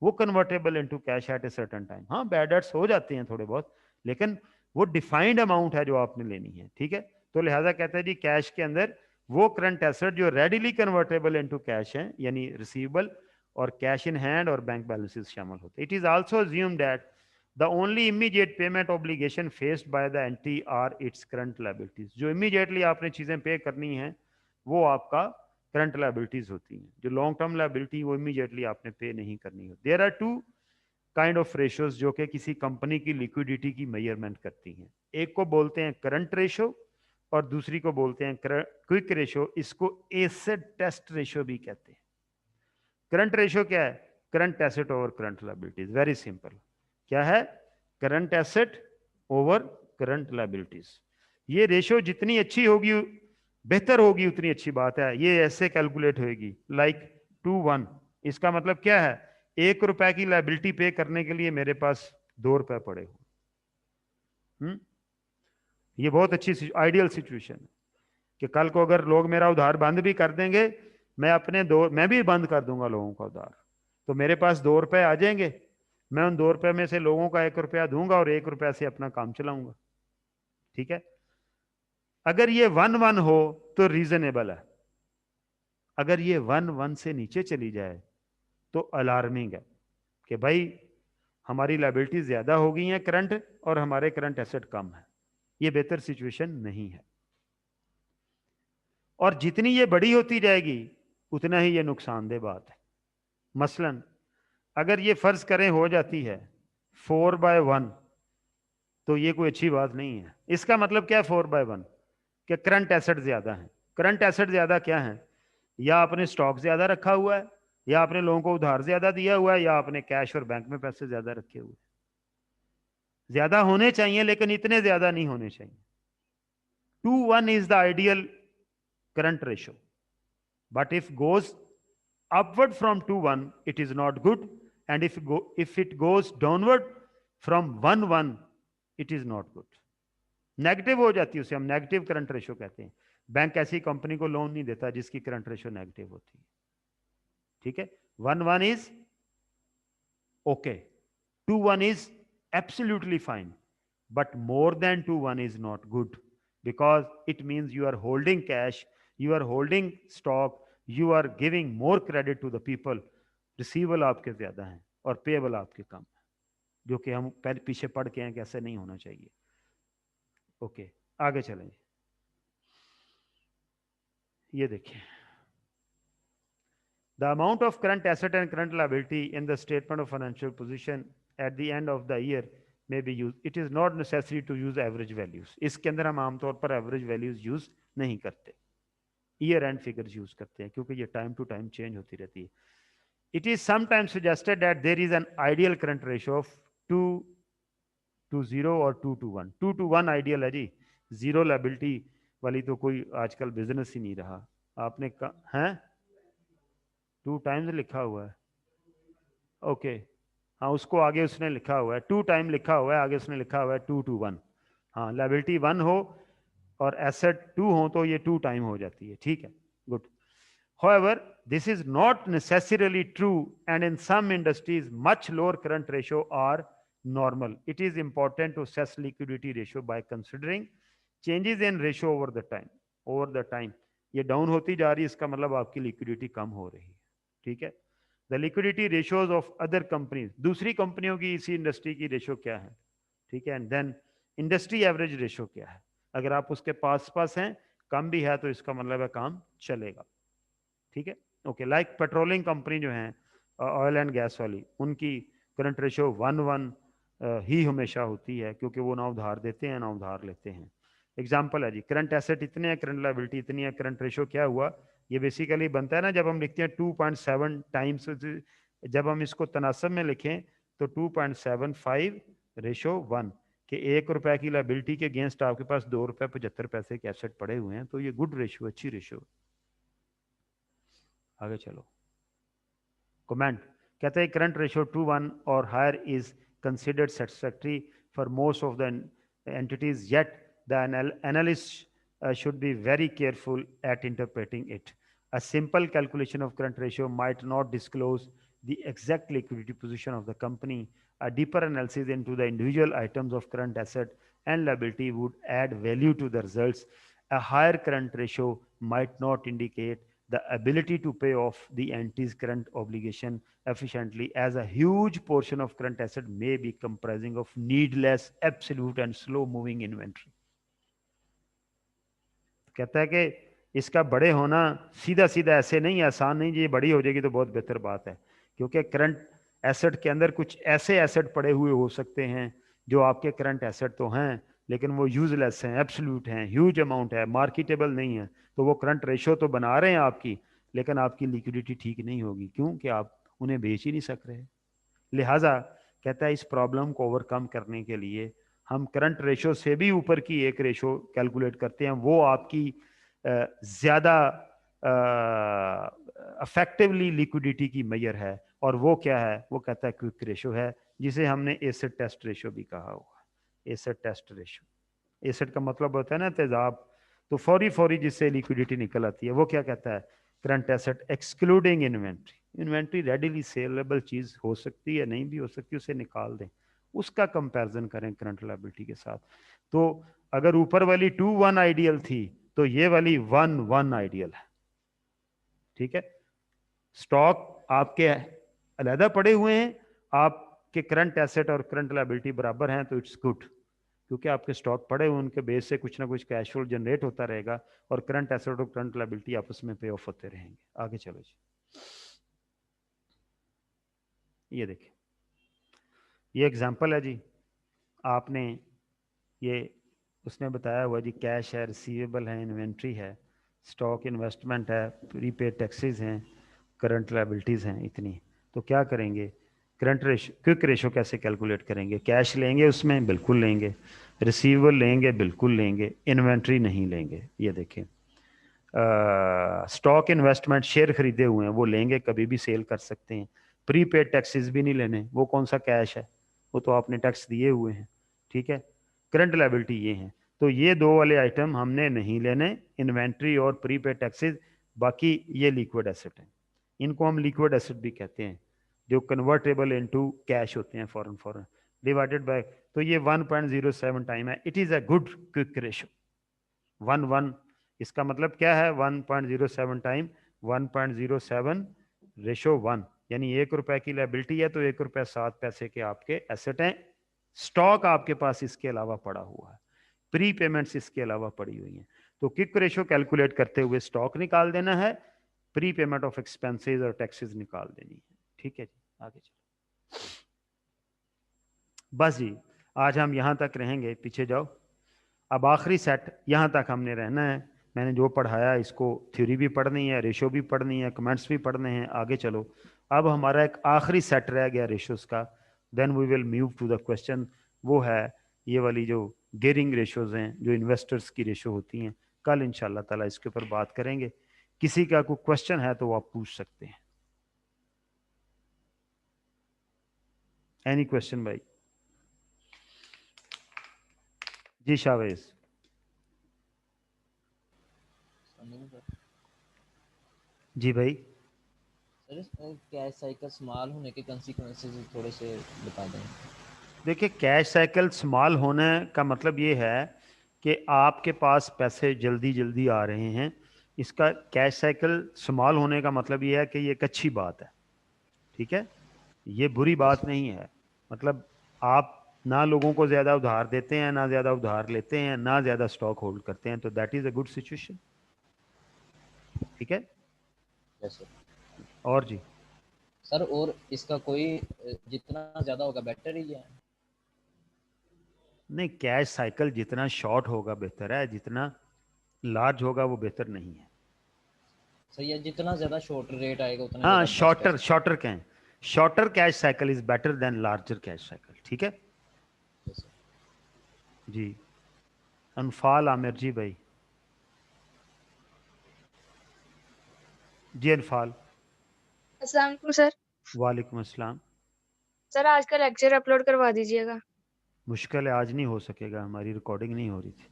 वो convertible into cash at a certain time. हाँ, बैड डेट्स हो जाते हैं थोड़े बहुत, लेकिन वो डिफाइंड अमाउंट है जो आपने लेनी है। ठीक है, तो लिहाजा कहते हैं जी कैश के अंदर वो करंट एसेट जो रेडिली कन्वर्टेबल इनटू कैश है, यानी रिसीवेबल और कैश इन हैंड और बैंक बैलेंसेस शामिल होते हैं। It is also assumed that the only immediate payment obligation faced by the entity are its current liabilities. जो immediately आपने चीजें पे करनी है वो आपका करंट लाइबिलिटीज होती हैं। जो लॉन्ग टर्म लाइबिलिटी वो इमीडिएटली आपने पे नहीं करनी होती। There are two kind of ratios जो कि किसी कंपनी की लिक्विडिटी की मेजरमेंट करती हैं। एक को बोलते हैं करंट रेशो और दूसरी को बोलते हैं क्विक रेशो। इसको एसेट टेस्ट रेशो भी कहते हैं। करंट रेशो क्या है? Current asset over current liabilities. Very simple. क्या है? Current asset over current liabilities. ये रेशो जितनी अच्छी होगी, बेहतर होगी, उतनी अच्छी बात है। ये ऐसे कैलकुलेट होगी लाइक 2:1। इसका मतलब क्या है? 1 रुपए की लाइबिलिटी पे करने के लिए मेरे पास 2 रुपए पड़े हो। ये बहुत अच्छी आइडियल सिचुएशन है कि कल को अगर लोग मेरा उधार बंद भी कर देंगे, मैं भी बंद कर दूंगा लोगों का उधार। तो मेरे पास 2 रुपए आ जाएंगे, मैं उन 2 रुपए में से लोगों का 1 रुपया दूंगा और 1 रुपया से अपना काम चलाऊंगा। ठीक है, अगर ये 1-1 हो तो रीजनेबल है, अगर ये 1-1 से नीचे चली जाए तो अलार्मिंग है कि भाई हमारी लायबिलिटी ज्यादा हो गई है करंट और हमारे करंट एसेट कम है। ये बेहतर सिचुएशन नहीं है, और जितनी ये बड़ी होती जाएगी उतना ही ये नुकसानदेह बात है। मसलन अगर ये फर्ज करें हो जाती है 4/1, तो ये कोई अच्छी बात नहीं है। इसका मतलब क्या है 4/1? कि करंट एसेट ज्यादा है। करंट एसेट ज्यादा क्या है? या आपने स्टॉक ज्यादा रखा हुआ है, या आपने लोगों को उधार ज्यादा दिया हुआ है, या आपने कैश और बैंक में पैसे ज्यादा रखे हुए। ज्यादा होने चाहिए लेकिन इतने ज्यादा नहीं होने चाहिए। 2:1 is the ideal current ratio, but if goes upward from 2:1 it is not good, and if it goes downward from 1:1 it is not good। Negative हो जाती है उसे हम नेगेटिव करंट रेशो कहते हैं। बैंक ऐसी कंपनी को लोन नहीं देता जिसकी करंट रेशो नेगेटिव होती है। ठीक है, 1:1 is okay, 2:1 is absolutely fine, but more than 2:1 is not good, because it means you are holding cash, you are holding stock, you are giving more credit to the people। Receivable आपके ज्यादा हैं और payable आपके कम है, जो कि हम पहले पीछे पढ़ के हैं कि ऐसे नहीं होना चाहिए। ओके, आगे चलें। ये देखिए, the amount of current asset and current liability in the statement of financial position at the end of the year may be used। it is not necessary to use average values। इसके अंदर हम आमतौर पर average values use नहीं करते, year and figures use करते हैं, क्योंकि ये टाइम टू टाइम चेंज होती रहती है। It is sometimes suggested that there is an ideal current ratio of 2:0 और 2:1। 2:1 आइडियल है जी, जीरो लायबिलिटी वाली तो कोई आजकल बिजनेस ही नहीं रहा। आपने कहा है 2 टाइम्स लिखा हुआ है, ओके हाँ, उसको आगे उसने लिखा हुआ है 2 टाइम लिखा हुआ है, आगे उसने लिखा हुआ है 2:1। हाँ, लायबिलिटी 1 हो और एसेट 2 हो तो ये 2 टाइम हो जाती है। ठीक है, good. However, this is not necessarily true, and in some industries, much lower current ratio are normal। It is important to assess liquidity ratio by considering changes in ratio over the time। Over the time, ये down होती जा रही है, इसका मतलब आपकी liquidity कम हो रही है। ठीक है, the liquidity ratios of other companies, दूसरी कंपनियों की इसी इंडस्ट्री की रेशियो क्या है। ठीक है, and then industry average ratio क्या है। अगर आप उसके पास हैं, कम भी है, तो इसका मतलब है काम चलेगा। ठीक है, ओके। लाइक पेट्रोलिंग कंपनी जो है ऑयल एंड गैस वाली, उनकी करंट रेशियो 1:1 ही हमेशा होती है, क्योंकि वो ना उधार देते हैं ना उधार लेते हैं। एग्जाम्पल है जी, करंट एसेट इतने हैं, करंट लायबिलिटी इतनी है, करंट रेशियो क्या हुआ, ये बेसिकली बनता है ना जब हम लिखते हैं 2.7 टाइम्स। जब हम इसको तनासब में लिखें तो 2.75:1 कि 1 रुपए की लायबिलिटी के अगेंस्ट आपके पास 2 रुपए 75 पैसे के एसेट पड़े हुए हैं, तो ये गुड रेशियो, अच्छी रेशियो। आगे चलो, कमेंट कहते हैं करंट रेशियो 2:1 और higher is considered satisfactory for most of the entities, yet the analyst should be very careful at interpreting it। A simple calculation of current ratio might not disclose the exact liquidity position of the company। A deeper analysis into the individual items of current asset and liability would add value to the results। A higher current ratio might not indicate the ability to pay off the entity's current obligation efficiently, as a huge portion of current asset may be comprising of needless, absolute and slow moving inventory। कहता है कि इसका बड़े होना सीधा सीधा ऐसे नहीं, आसान नहीं, ये बड़ी हो जाएगी तो बहुत बेहतर बात है, क्योंकि करंट एसेट के अंदर कुछ ऐसे एसेट पड़े हुए हो सकते हैं जो आपके करंट एसेट तो हैं लेकिन वो यूजलेस हैं, एब्सोल्यूट हैं, ह्यूज अमाउंट है, मार्केटेबल नहीं है, तो वो करंट रेशो तो बना रहे हैं आपकी, लेकिन आपकी लिक्विडिटी ठीक नहीं होगी, क्योंकि आप उन्हें बेच ही नहीं सक रहे। लिहाजा कहता है इस प्रॉब्लम को ओवरकम करने के लिए हम करंट रेशो से भी ऊपर की एक रेशो कैलकुलेट करते हैं, वो आपकी ज्यादा अफेक्टिवली लिक्विडिटी की मेजर है, और वो क्या है, वो कहता है क्विक रेशो है, जिसे हमने एसेट टेस्ट रेशो भी कहा हुआ। एसेट टेस्ट रेशो, एसेट का मतलब होता है ना तेजाब, तो फौरी फौरी जिससे लिक्विडिटी निकल आती है, वो क्या कहता है, current asset excluding inventory. Inventory readily saleable चीज हो सकती है, नहीं भी हो सकती, उसे निकाल दें, उसका कंपैरिजन करें करंट लायबिलिटी के साथ। तो अगर ऊपर वाली 2-1 आइडियल थी तो ये वाली 1-1 आइडियल है। ठीक है, स्टॉक आपके अलहदा पड़े हुए हैं, आपके करंट एसेट और करंट लायबिलिटी बराबर हैं, तो इट्स गुड, क्योंकि आपके स्टॉक पड़े हुए उनके बेस से कुछ ना कुछ कैश फ्लो जनरेट होता रहेगा और करंट एसेट और करंट लायबिलिटी आपस में पे ऑफ होते रहेंगे। आगे चलो जी, ये देखिए, ये एग्जांपल है जी, आपने ये उसने बताया हुआ जी, कैश है, रिसीवेबल है, इन्वेंट्री है, स्टॉक इन्वेस्टमेंट है, प्रीपेड टैक्सेस हैं, करंट लायबिलिटीज़ हैं इतनी। तो क्या करेंगे, करंट रेशो, क्विक रेशो कैसे कैलकुलेट करेंगे? कैश लेंगे उसमें, बिल्कुल लेंगे, रिसीवेबल लेंगे, बिल्कुल लेंगे, इन्वेंट्री नहीं लेंगे। ये देखें, स्टॉक इन्वेस्टमेंट शेयर खरीदे हुए हैं वो लेंगे, कभी भी सेल कर सकते हैं। प्रीपेड टैक्सेस भी नहीं लेने, वो कौन सा कैश है, वो तो आपने टैक्स दिए हुए हैं। ठीक है, करंट लायबिलिटी ये है, तो ये दो वाले आइटम हमने नहीं लेने, इन्वेंट्री और प्रीपेड टैक्सेस। बाकी ये लिक्विड एसेट है, इनको हम लिक्विड एसेट भी कहते हैं, जो कन्वर्टेबल इनटू कैश होते हैं फॉरन फॉरन, डिवाइडेड बाय, तो ये 1.07 टाइम है। It is a good quick ratio. 1-1 इसका मतलब क्या है, 1.07 टाइम 1.07 रेशो 1, यानी 1 रुपए की लायबिलिटी है तो 1 रुपए 7 पैसे के आपके एसेट हैं। स्टॉक आपके पास इसके अलावा पड़ा हुआ है, प्री पेमेंट्स इसके अलावा पड़ी हुई हैं। तो क्विक रेशो कैलकुलेट करते हुए स्टॉक निकाल देना है, प्री पेमेंट ऑफ एक्सपेंसेस और टैक्सेस निकाल देनी है। ठीक है जी, आगे चलो। बस जी, आज हम यहां तक रहेंगे, पीछे जाओ। अब आखिरी सेट, यहाँ तक हमने रहना है। मैंने जो पढ़ाया इसको थ्योरी भी पढ़नी है, रेशो भी पढ़नी है, कमेंट्स भी पढ़ने हैं। आगे चलो, अब हमारा एक आखिरी सेट रह गया रेशोज का, then we will move to the question. वो है ये वाली जो गेयरिंग रेशोज हैं, जो इन्वेस्टर्स की रेशो होती हैं। कल इंशाल्लाह ताला इसके ऊपर बात करेंगे। किसी का कोई क्वेश्चन है तो आप पूछ सकते हैं। एनी क्वेश्चन भाई? जी शावेज। जी भाई। सर कैश साइकिल स्मॉल होने के कंसीक्वेंसेस थोड़े से बता दें। देखिए, कैश साइकिल स्मॉल होने का मतलब ये है कि आपके पास पैसे जल्दी जल्दी आ रहे हैं। इसका कैश साइकिल स्मॉल होने का मतलब ये है कि ये एक अच्छी बात है। ठीक है, ये बुरी बात नहीं है। मतलब आप ना लोगों को ज्यादा उधार देते हैं, ना ज्यादा उधार लेते हैं, ना ज्यादा स्टॉक होल्ड करते हैं, तो that is a good situation. ठीक है, जैसे और जी? सर, और इसका कोई जितना ज्यादा होगा बेटर ही है। नहीं, कैश साइकिल जितना शॉर्ट होगा बेहतर है, जितना लार्ज होगा वो बेहतर नहीं है। सही है, जितना ज्यादा शॉर्ट रेट आएगा उतना हाँ, ज्यादा बेस्ट है शॉर्टर, शॉर्टर कहें, shorter cash cycle is better than larger cash cycle. ठीक है सर। जी। अनफाल आमिर जी भाई। जी अनफाल। अस्सलाम वालेकुम सर। वालेकुम अस्सलाम। सर आज का लेक्चर अपलोड करवा दीजिएगा। मुश्किल है, आज नहीं हो सकेगा, हमारी रिकॉर्डिंग नहीं हो रही थी।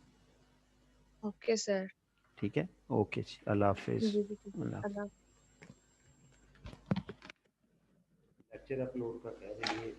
Okay sir. ठीक है, ओके जी, अल्लाह हाफिज। जी जी अल्लाह। अल्लाह। लेक्चर अपलोड का कह रही है।